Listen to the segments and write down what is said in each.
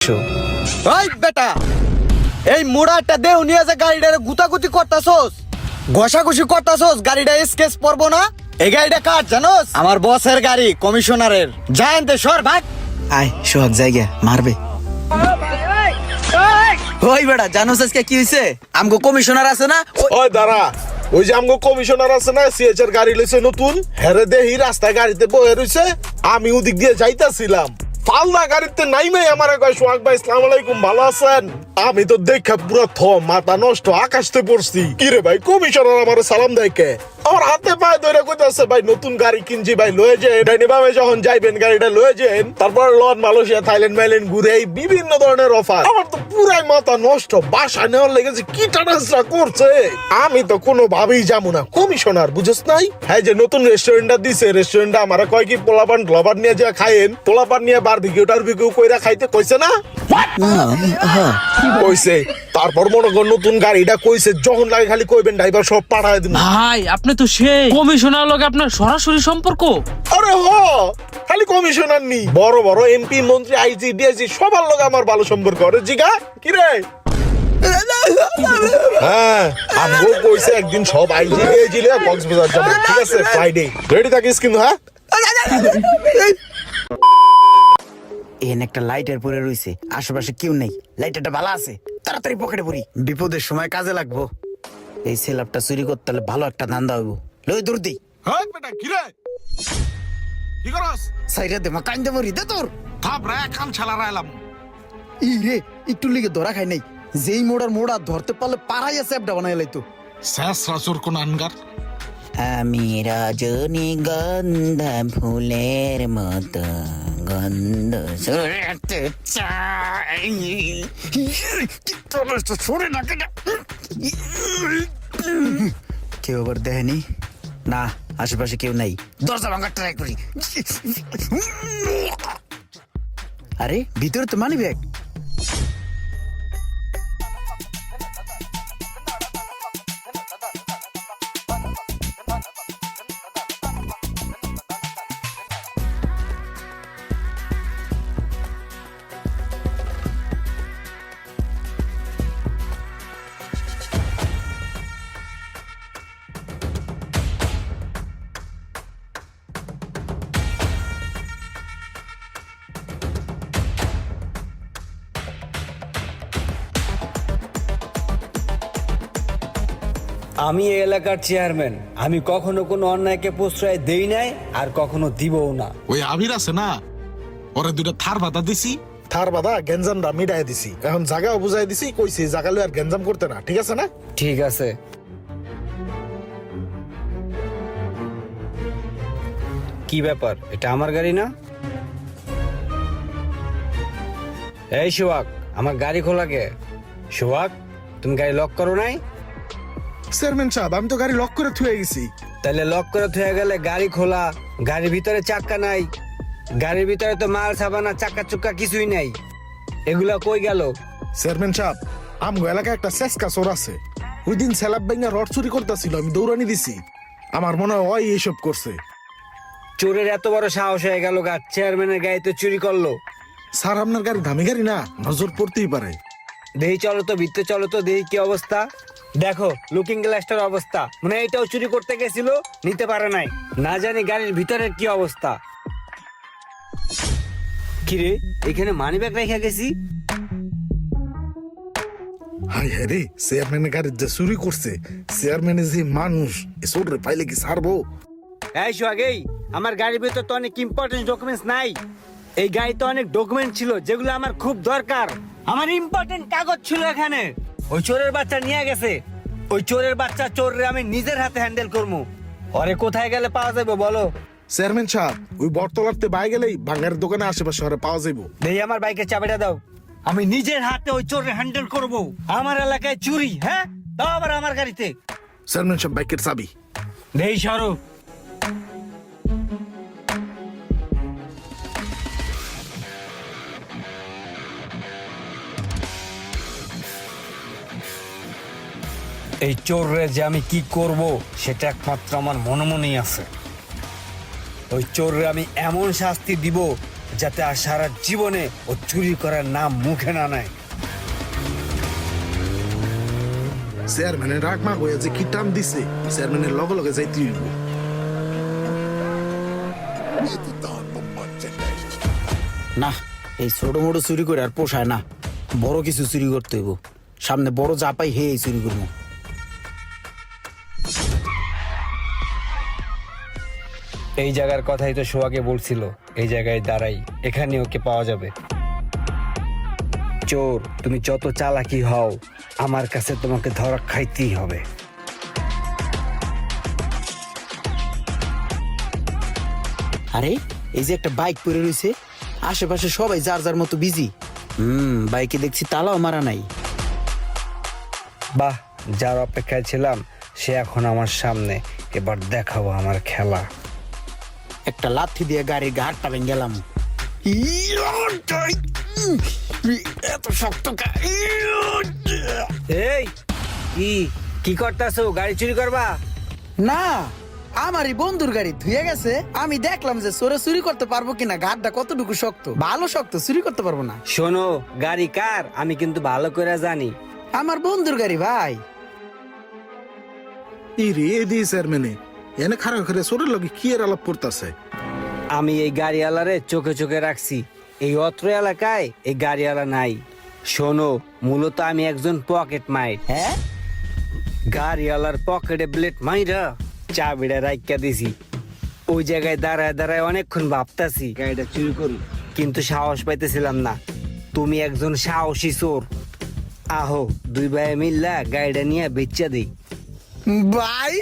ওই বেটা, এই মুড়াটা দেহ নিয়ে যে গাড়িটা গুতাগুতি করতাছস, ঘষাঘষি করতাছস, গাড়িটা স্কেচ পড়বো না? এই গাড়িটা কার জানোস? আমার বসের গাড়ি, কমিশনারের। জানতে সর ভাগ। আয় সোহাগ জায়গা মারবে। ওই বেটা জানোস আজকে কি হইছে? আমগো কমিশনার আছে না? ওই দাঁড়া, ওই যে আমগো কমিশনার আছে না, সিএচআর গাড়ি লইছে নতুন, হেরে দেহি রাস্তায় গাড়িতে বয়ে রইছে। আমি ওদিক দিয়ে যাইতাছিলাম, ফালনা গাড়িতে নাইমে আমারে কয়, সোহাগ ভাই আসসালামু আলাইকুম, ভালো আছেন? আমি তো দেখা পুরো মাথা নষ্ট, আকাশতে পড়ছি। কি রে ভাই, কমিশনার আমারে সালাম দেয় কে? আমার হাতে পায়ে ধরে কইতাছে, ভাই নতুন গাড়ি কিনছি ভাই, লয়ে যান ডাইনে বামে যখন যাইবেন গাড়িটা লয়ে যান, তারপর লন মালয়েশিয়া থাইল্যান্ড মাইল্যান্ড ঘুরে এই বিভিন্ন ধরনের অফার। আমার তো পুরাই মাথা নষ্ট, বাসা নেওয়ার লেগেছে কি টানাসরা করছে। আমি তো কোনো ভাবেই যাবো না, কমিশনার বুঝছ নাই? হ্যাঁ, যে নতুন রেস্টুরেন্টটা দিছে, রেস্টুরেন্টটা আমার কয় কি পোলাপান গ্লোবার নিয়ে যা খাইেন, পোলাপান নিয়ে বারবিকিউ টারবিকিউ কইরা খাইতে কইছে না? কইছে। তারপর মনে কর নতুন গাড়িটা কইছে, যখন লাগে খালি কইবেন ড্রাইভার সব পাঠায় দিবেন। ভাই আপনি তো সেই কমিশনার লগে আপনার সরাসরি সম্পর্ক। আরে হ, খালি কমিশনার নি, বড় বড় এমপি মন্ত্রী আইজি ডিআইজি সবার লগে আমার ভালো সম্পর্ক। আরে জিগা কি রে? হ্যাঁ, আমগো কইছে একদিন সব আইজি ডিআইজি লিয়া কক্সবাজার যাবে, ঠিক আছে? ফ্রাইডে রেডি থাকিস কিন্তু। হ্যাঁ, এখানে একটা লাইটার পরে রইছে, আশেপাশে কেউ নেই, লাইটারটা ভালো আছে, তাড়াতাড়ি পকেটে পড়ি, বিপদের সময় কাজে লাগবো। এই সেলাপটা চুরি করতে হলে ভালো একটা ধান্দা হইব। লই দূর দি। হ্যাঁ বেটা, কি রে? কি করস? সাইরা দে মা, কাইন্দে মরি দে তোর। থাপ রে, কাম ছালা রাইলাম। ই রে, একটু লিগে ধরা খাই নাই, যেই মোড়া ধরতে পারলে পাড়াই আছে একটা বানাই লাইতো। শেষ রাসুর কোন আনগার? আমি রজনীগন্ধা ফুলের মতো গন্ধ ছড়াতে চাই। কেউ আবার দেখেনি না, আশেপাশে কেউ নাই, দরজা ভাঙার ট্রাই করি। আরে ভিতরে তো মানি ব্যাগ। আমি এই এলাকার চেয়ারম্যান, আমি কখনো কোনো অন্যায়কে প্রশ্রয় দেই নাই আর কখনো দিবও না। ওই আবির আছে না, ওরে দুইটা থার বাতা দিছি। থার বাদা গেঞ্জামটা মিটাই দিছি, এখন জায়গাও বুঝাই দিছি, কইছি জায়গা লই আর গেঞ্জাম করতে না, ঠিক আছে না? ঠিক আছে। কি ব্যাপার, এটা আমার গাড়ি না? এই সোহাগ, আমার গাড়ি খোলা কে? সোহাগ, তুমি গাড়ি লক করো নাই? চেয়ারম্যান সাহেব, আমি তো গাড়ি লক করে থুয়ে গেছি। তাহলে লক করে থয়ে গেলে গাড়ি খোলা, গাড়ির ভিতরে চাক্কা নাই, গাড়ির ভিতরে তো মাল সাবানা চাক্কা চুক্কা কিছুই নাই, এগুলা কই গেল? চেয়ারম্যান সাহেব, আমগো এলাকায় একটা চেষ্টা চোর আছে, ওই দিন স্যালাব ব্যাঙ্গা রড চুরি করতেছিল, আমি দৌড়ানি দিছি, আমার মনে হয় ওই এইসব করছে। চোরের এত বড় সাহস হয়ে গেল গা, চেয়ারম্যানের গাড়িতে চুরি করলো। স্যার, আপনার গাড়ি দামি গাড়ি না, নজর পড়তেই পারে। দেহি চলো তো, ভিতরে চলো তো, দেহি কি অবস্থা। দেখো লুকিং গ্লাসটার অবস্থা, মানে এটাও চুরি করতে গেছিল, নিতে পারে নাই, না জানি গাড়ির ভিতরের কি অবস্থা। কিরে, এখানে মানি ব্যাগ রেখে গেছি। হাই হ্যাঁ রে, চেয়ারম্যানের গাড়ি যে চুরি করছে, চেয়ারম্যানের যে মানুষ, এ চোরে পাইলে কি ছাড়বো? এই সোহাগেই, আমার গাড়ির ভিতর তো অনেক ইম্পর্টেন্ট ডকুমেন্টস নাই। এই গাড়িতে অনেক ডকুমেন্ট ছিল যেগুলো আমার খুব দরকার, আমার ইম্পর্টেন্ট কাগজ ছিল এখানে। ওই চোরের বাচ্চা নিয়ে গেছে, ওই চোরের বাচ্চা চোররে আমি নিজের হাতে হ্যান্ডেল করবো। ওরে কোথায় গেলে পাওয়া যাবে বলো? চেয়ারম্যান সাহেব, ওই বটতলাতে বাই গেলেই বাঙ্গারের দোকানে আশেপাশে ওরে পাওয়া যাইব। দেই আমার বাইকের চাবিটা দাও, আমি নিজের হাতে ওই চোররে হ্যান্ডেল করব। আমার এলাকায় চুরি, হ্যাঁ, তাও আবার আমার গাড়িতে। চেয়ারম্যান সাহেব, বাইকের চাবি দেই সরো। এই চোররে যে আমি কি করব সেটা একমাত্র আমার মনে মনেই আছে। ওই চোররে আমি এমন শাস্তি দিব যাতে আর সারা জীবনে ও চুরি করার নাম মুখে না নেয়। চেয়ারম্যানের রাগ মাগ হয়ে যে কি টান দিছে, চেয়ারম্যানের লগে লগে যাইতে হইব। না, এই ছোট মোটো চুরি করে আর পোষায় না, বড় কিছু চুরি করতে হইব। সামনে বড় যা পাই হে এই চুরি করবো। এই জায়গার কথাই তো সোহাগে বলছিল, এই জায়গায় দাঁড়াই, এখানে ওকে পাওয়া যাবে। চোর, তুমি যত চালাকি হও, আমার কাছে তোমাকে ধরা খাইতেই হবে। আরে এই যে একটা বাইক পড়ে রয়েছে, আশেপাশে সবাই যার যার মতো বিজি। বাইকে দেখছি তালাও মারা নাই। বাহ, যার অপেক্ষায় ছিলাম সে এখন আমার সামনে, এবার দেখাবো আমার খেলা। একটা লাথি দিয়ে গাড়ির ঘাটটা ভেঙে গেলাম। এত শক্ত এই কি করতেছো? গাড়ি চুরি করবা? না, আমারই বন্ধুর গাড়ি ধুয়ে গেছে। আমি দেখলাম যে চোরে চুরি করতে পারবো কিনা, ঘাটটা কতটুকু শক্ত। ভালো শক্ত, চুরি করতে পারবো না। শোনো, গাড়ি কার আমি কিন্তু ভালো করে জানি। আমার বন্ধুর গাড়ি ভাই। ইরে এদি চেয়ারম্যানে এনে খারাপ করে চোরের লগে কি এর আলাপ করতেছে? আমি এই গাড়িওয়ালারে চোখে চোখে রাখছি। এই অত্র এলাকায় এই গাড়িওয়ালা নাই। শোনো, মূলত আমি একজন পকেট মাইট। হ্যাঁ, গাড়িওয়ালার পকেটে ব্লেড মাইরা চাবিটা রাইকা দিছি। ওই জায়গায় দাঁড়ায় দাঁড়ায় অনেকক্ষণ ভাবতাছি গাড়িটা চুরি করুন, কিন্তু সাহস পাইতেছিলাম না। তুমি একজন সাহসী চোর, আহো দুই ভাই মিল্লা গাড়িটা নিয়ে বেচা দিই। ভাই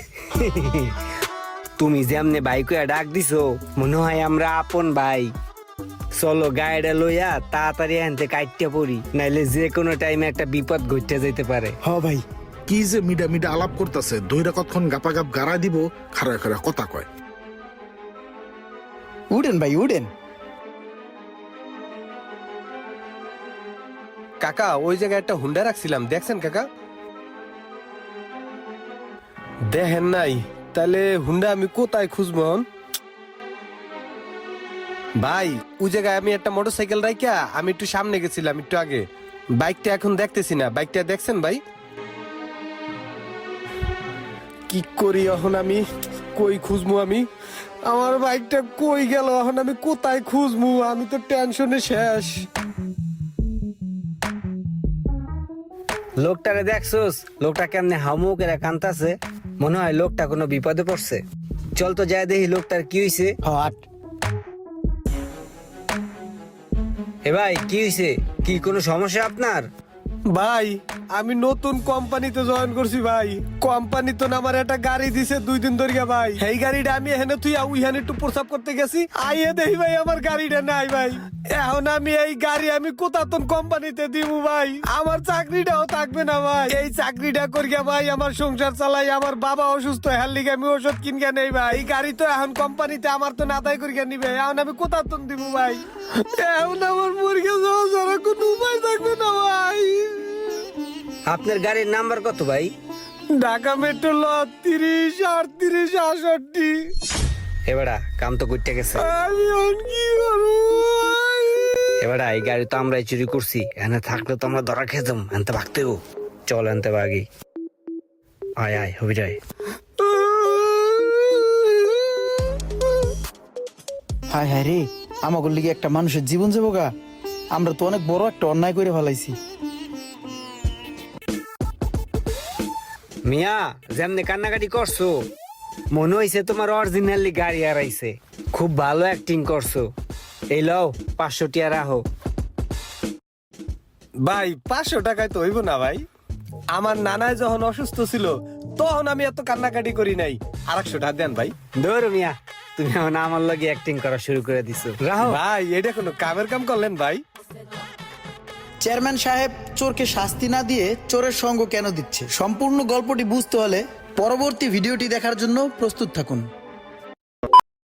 তুমি যেমনে ভাই কইয়া ডাক দিছো, মনে হয় আমরা আপন ভাই। চলো গাড়িটা লইয়া তাড়াতাড়ি আনতে কাটতে পড়ি, নাইলে যে কোনো টাইমে একটা বিপদ ঘটতে যেতে পারে। হ ভাই, কি যে মিডা মিডা আলাপ করতেছে, দইরা কতক্ষণ গাপা গাপ গাড়া দিব, খারা খারা কথা কয়। উঠেন ভাই উঠেন। কাকা ওই জায়গায় একটা হুন্ডা রাখছিলাম, দেখছেন কাকা? দেখেন নাই? তাহলে হুন্ডা আমি কোথায় খুঁজবো? ভাই ওই জায়গায় আমি একটা মোটরসাইকেল রাখিয়া আমি একটু সামনে গেছিলাম একটু আগে, বাইকটা এখন দেখতেছি না। বাইকটা দেখছেন ভাই? কি করি এখন আমি? কই খুঁজবো আমি? আমার বাইকটা কই গেল? এখন আমি কোথায় খুঁজবো? আমি তো টেনশনে শেষ। লোকটারে দেখছোস? লোকটা কেমনে হামু করে কান্তাছে, মনে হয় লোকটা কোনো বিপদে পড়ছে। চল তো যাই দেখি লোকটার কি হইছে। হট এ ভাই, কি হইছে? কি কোনো সমস্যা আপনার? ভাই আমি নতুন কোম্পানিতে জয়েন করছি ভাই। কোম্পানি তো আমার একটা গাড়ি দিছে 2 দিন ধরে ভাই। এই গাড়িটা আমি এখানে তুই উইহানে একটু প্রসাব করতে গেছি, আইয়ে দেখি ভাই আমার গাড়িটা নাই ভাই। এখন আমি এই গাড়ি আমি কোথাতন কোম্পানিতে দিব ভাই? আমার চাকরিটাও থাকবে না ভাই। এই চাকরিটা করিয়া ভাই আমার সংসার চালাই। আমার বাবা অসুস্থ, হ্যার লিগে আমি ওষুধ কিনকে নেই ভাই। এই গাড়ি তো এখন কোম্পানিতে আমার তো নাদাই করিয়া নিবে। এখন আমি কোথাতন দিব ভাই? এখন আমার মুরগি যাওয়া ছাড়া কোনো উপায় থাকবে না ভাই। আপনার গাড়ির নাম্বার কত ভাই? ঢাকা মেট্রো ল 30 38 68। এবারা কাম তো করতে গেছে। আমি এখন কি করবো? এবারা এই গাড়ি তো আমরাই চুরি করছি, এখানে থাকলে তো আমরা ধরা খেতাম। এনতে ভাগতে গো, চল এনতে ভাগি। আয় আয় হবি যায়। হায় হায় রে, আমাকে লিগে একটা মানুষের জীবন যাবো গা। আমরা তো অনেক বড় একটা অন্যায় করে ফেলাইছি। মিয়া, যেমনি কান্নাকাটি করছো, মনে হইছে তোমার অরিজিনালি গাড়ি হারাইছে। খুব ভালো অ্যাক্টিং করছো। এই লও 500 টিয়া রাখো। ভাই 500 টাকায় তো হইব না ভাই। আমার নানায় যখন অসুস্থ ছিল তখন আমি এত কান্নাকাটি করি নাই। 800 টাকা দেন ভাই। ধর মিয়া, তুমি এখন আমার লগে অ্যাক্টিং করা শুরু করে দিছো। রাখো ভাই এটা কোনো কামের কাম করলেন ভাই? চেয়ারম্যান সাহেব চোরকে শাস্তি না দিয়ে চোরের সঙ্গ কেন দিচ্ছে? সম্পূর্ণ গল্পটি বুঝতে হলে পরবর্তী ভিডিওটি দেখার জন্য প্রস্তুত থাকুন।